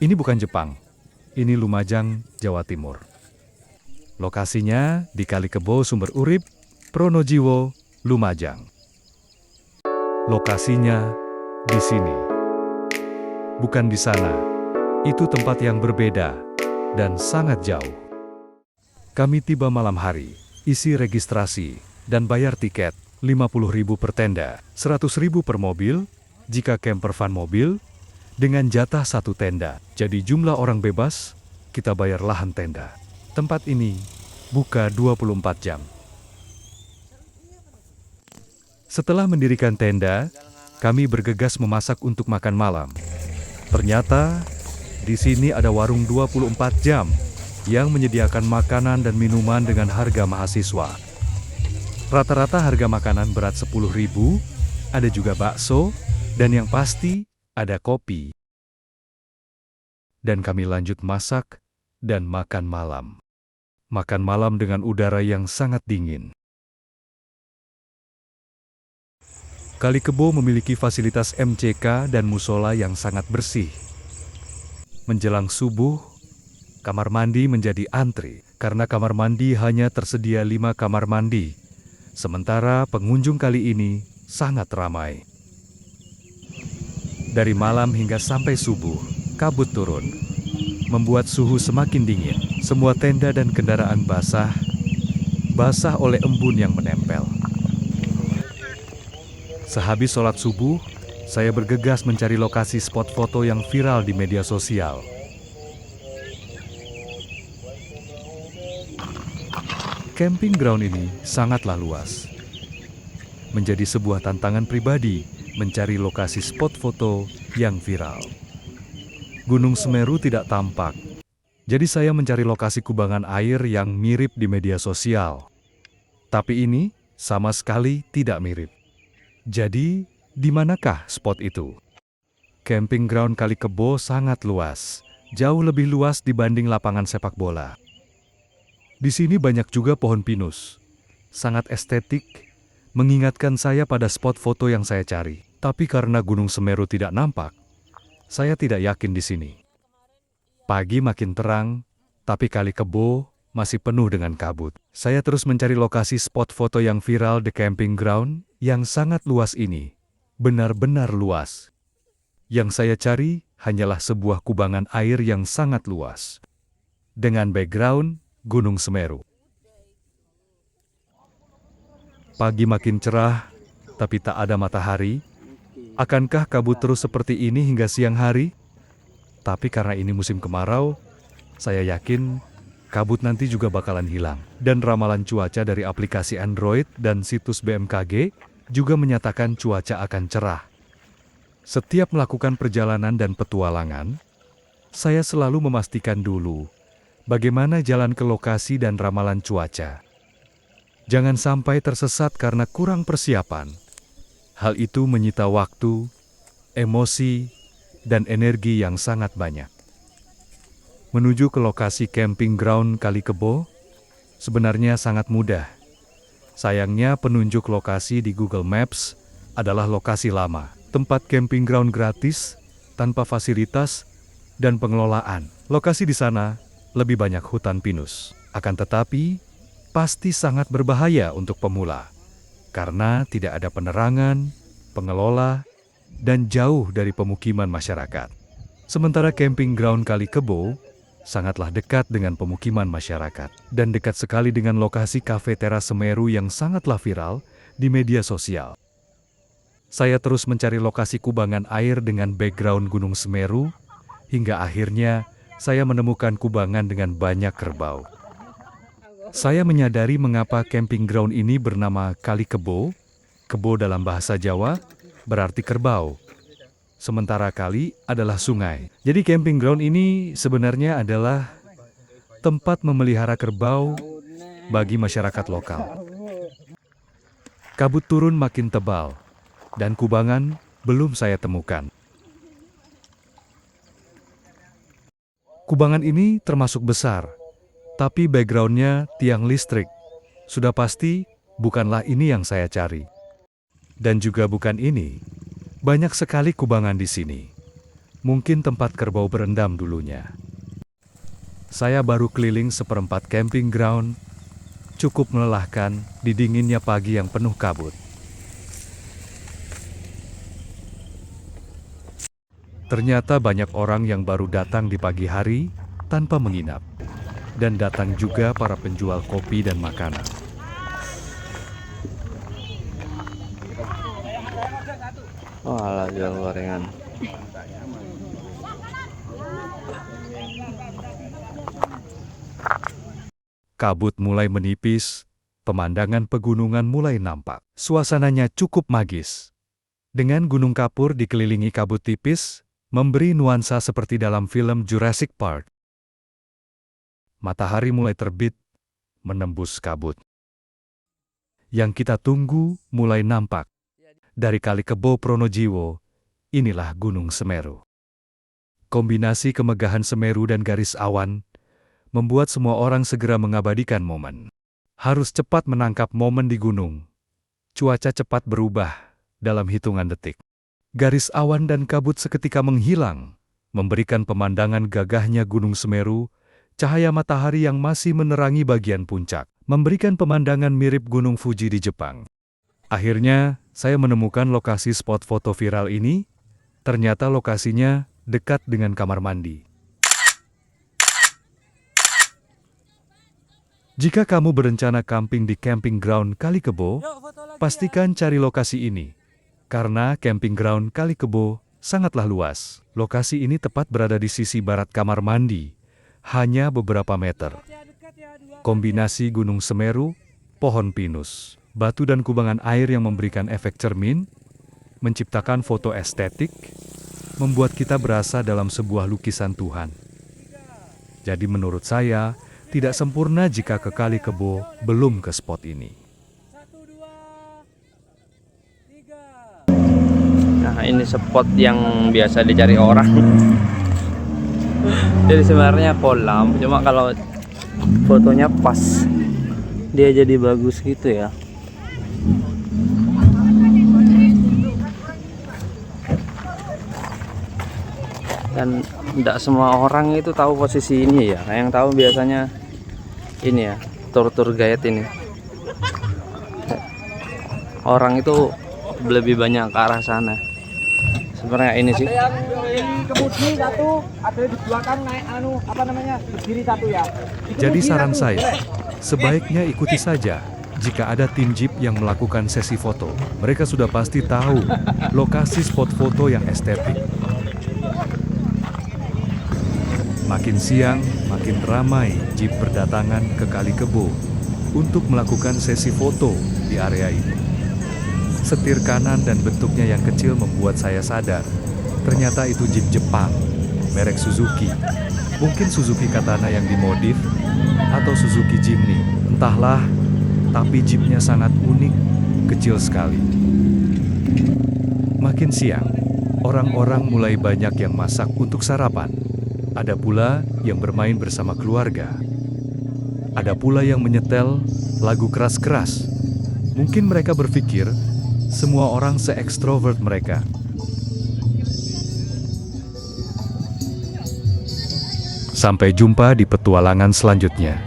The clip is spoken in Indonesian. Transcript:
Ini bukan Jepang, ini Lumajang, Jawa Timur. Lokasinya di Kali Kebo Sumber Urip, Pronojiwo, Lumajang. Lokasinya di sini. Bukan di sana. Itu tempat yang berbeda dan sangat jauh. Kami tiba malam hari, isi registrasi, dan bayar tiket 50.000 per tenda, 100.000 per mobil, jika camper van mobil, dengan jatah satu tenda. Jadi jumlah orang bebas, kita bayar lahan tenda. Tempat ini buka 24 jam. Setelah mendirikan tenda, kami bergegas memasak untuk makan malam. Ternyata, di sini ada warung 24 jam yang menyediakan makanan dan minuman dengan harga mahasiswa. Rata-rata harga makanan berat 10.000, ada juga bakso, dan yang pasti ada kopi. Dan kami lanjut masak dan makan malam. Makan malam dengan udara yang sangat dingin. Kali Kebo memiliki fasilitas MCK dan musola yang sangat bersih. Menjelang subuh, kamar mandi menjadi antri, karena kamar mandi hanya tersedia 5 kamar mandi. Sementara pengunjung kali ini sangat ramai. Dari malam hingga sampai subuh, kabut turun, membuat suhu semakin dingin. Semua tenda dan kendaraan basah oleh embun yang menempel. Sehabis sholat subuh, saya bergegas mencari lokasi spot foto yang viral di media sosial. Camping ground ini sangatlah luas. Menjadi sebuah tantangan pribadi mencari lokasi spot foto yang viral. Gunung Semeru tidak tampak, jadi saya mencari lokasi kubangan air yang mirip di media sosial. Tapi ini sama sekali tidak mirip. Jadi, di manakah spot itu? Camping ground Kali Kebo sangat luas, jauh lebih luas dibanding lapangan sepak bola. Di sini banyak juga pohon pinus, sangat estetik, mengingatkan saya pada spot foto yang saya cari. Tapi karena Gunung Semeru tidak nampak, saya tidak yakin di sini. Pagi makin terang, tapi Kali Kebo masih penuh dengan kabut. Saya terus mencari lokasi spot foto yang viral di camping ground yang sangat luas ini. Benar-benar luas. Yang saya cari hanyalah sebuah kubangan air yang sangat luas. Dengan background Gunung Semeru. Pagi makin cerah, tapi tak ada matahari. Akankah kabut terus seperti ini hingga siang hari? Tapi karena ini musim kemarau, saya yakin kabut nanti juga bakalan hilang. Dan ramalan cuaca dari aplikasi Android dan situs BMKG juga menyatakan cuaca akan cerah. Setiap melakukan perjalanan dan petualangan, saya selalu memastikan dulu bagaimana jalan ke lokasi dan ramalan cuaca. Jangan sampai tersesat karena kurang persiapan. Hal itu menyita waktu, emosi, dan energi yang sangat banyak. Menuju ke lokasi camping ground Kali Kebo sebenarnya sangat mudah. Sayangnya penunjuk lokasi di Google Maps adalah lokasi lama, tempat camping ground gratis, tanpa fasilitas, dan pengelolaan. Lokasi di sana lebih banyak hutan pinus. Akan tetapi, pasti sangat berbahaya untuk pemula, karena tidak ada penerangan, pengelola, dan jauh dari pemukiman masyarakat. Sementara camping ground Kali Kebo sangatlah dekat dengan pemukiman masyarakat dan dekat sekali dengan lokasi kafe teras Semeru yang sangatlah viral di media sosial. Saya terus mencari lokasi kubangan air dengan background Gunung Semeru, hingga akhirnya saya menemukan kubangan dengan banyak kerbau. Saya menyadari mengapa camping ground ini bernama Kali Kebo. Kebo dalam bahasa Jawa berarti kerbau. Sementara kali adalah sungai. Jadi camping ground ini sebenarnya adalah tempat memelihara kerbau bagi masyarakat lokal. Kabut turun makin tebal, dan kubangan belum saya temukan. Kubangan ini termasuk besar, tapi backgroundnya tiang listrik. Sudah pasti bukanlah ini yang saya cari. Dan juga bukan ini. Banyak sekali kubangan di sini. Mungkin tempat kerbau berendam dulunya. Saya baru keliling seperempat camping ground, cukup melelahkan di dinginnya pagi yang penuh kabut. Ternyata banyak orang yang baru datang di pagi hari tanpa menginap. Dan datang juga para penjual kopi dan makanan. Oh, alah, jual gorengan. Kabut mulai menipis, pemandangan pegunungan mulai nampak. Suasananya cukup magis. Dengan Gunung Kapur dikelilingi kabut tipis, memberi nuansa seperti dalam film Jurassic Park. Matahari mulai terbit, menembus kabut. Yang kita tunggu mulai nampak. Dari Kali Kebo Pronojiwo, inilah Gunung Semeru. Kombinasi kemegahan Semeru dan garis awan membuat semua orang segera mengabadikan momen. Harus cepat menangkap momen di gunung. Cuaca cepat berubah dalam hitungan detik. Garis awan dan kabut seketika menghilang, memberikan pemandangan gagahnya Gunung Semeru, cahaya matahari yang masih menerangi bagian puncak, memberikan pemandangan mirip Gunung Fuji di Jepang. Akhirnya, saya menemukan lokasi spot foto viral ini. Ternyata lokasinya dekat dengan kamar mandi. Jika kamu berencana camping di camping ground Kali Kebo, pastikan cari lokasi ini. Karena camping ground Kali Kebo sangatlah luas. Lokasi ini tepat berada di sisi barat kamar mandi, hanya beberapa meter. Kombinasi Gunung Semeru, pohon pinus, batu dan kubangan air yang memberikan efek cermin, menciptakan foto estetik, membuat kita berasa dalam sebuah lukisan Tuhan. Jadi menurut saya, tidak sempurna jika ke Kali Kebo belum ke spot ini. Nah, ini spot yang biasa dicari orang. Jadi sebenarnya kolam, cuma kalau fotonya pas, dia jadi bagus gitu ya. Dan tidak semua orang itu tahu posisi ini ya. Yang tahu biasanya ini ya, tur guide ini. Orang itu lebih banyak ke arah sana. Sebenarnya ini sih. Ada yang di kemudi satu, ada di belakang naik berdiri satu ya. Jadi saran saya, sebaiknya ikuti saja. Jika ada tim jeep yang melakukan sesi foto, mereka sudah pasti tahu lokasi spot foto yang estetik. Makin siang, makin ramai jeep berdatangan ke Kali Kebo untuk melakukan sesi foto di area ini. Setir kanan dan bentuknya yang kecil membuat saya sadar, ternyata itu jeep Jepang, merek Suzuki. Mungkin Suzuki Katana yang dimodif, atau Suzuki Jimny, entahlah, tapi jeepnya sangat unik, kecil sekali. Makin siang, orang-orang mulai banyak yang masak untuk sarapan. Ada pula yang bermain bersama keluarga. Ada pula yang menyetel lagu keras-keras. Mungkin mereka berpikir, semua orang se-ekstrovert mereka. Sampai jumpa di petualangan selanjutnya.